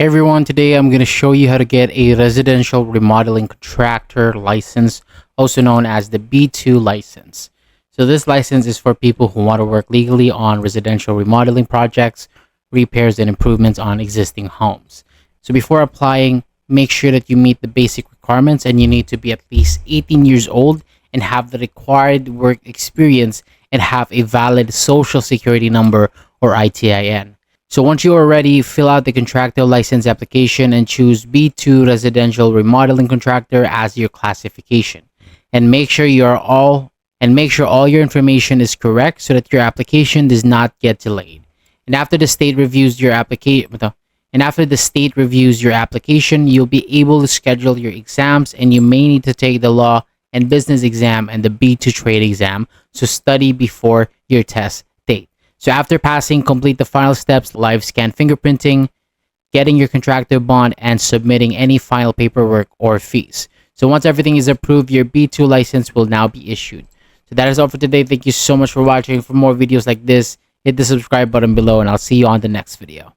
Hey everyone, today I'm going to show you how to get a residential remodeling contractor license, also known as the B2 license. So this license is for people who want to work legally on residential remodeling projects, repairs, and improvements on existing homes. So before applying, make sure that you meet the basic requirements, and you need to be at least 18 years old and have the required work experience and have a valid social security number or ITIN. So once you are ready, fill out the contractor license application and choose B2 Residential Remodeling Contractor as your classification. And make sure all your information is correct so that your application does not get delayed. And after the state reviews your application, you'll be able to schedule your exams, and you may need to take the law and business exam and the B2 trade exam. So study before your test date. So after passing, complete the final steps: live scan fingerprinting, getting your contractor bond, and submitting any final paperwork or fees. So once everything is approved, your B2 license will now be issued. So that is all for today. Thank you so much for watching. For more videos like this, hit the subscribe button below, and I'll see you on the next video.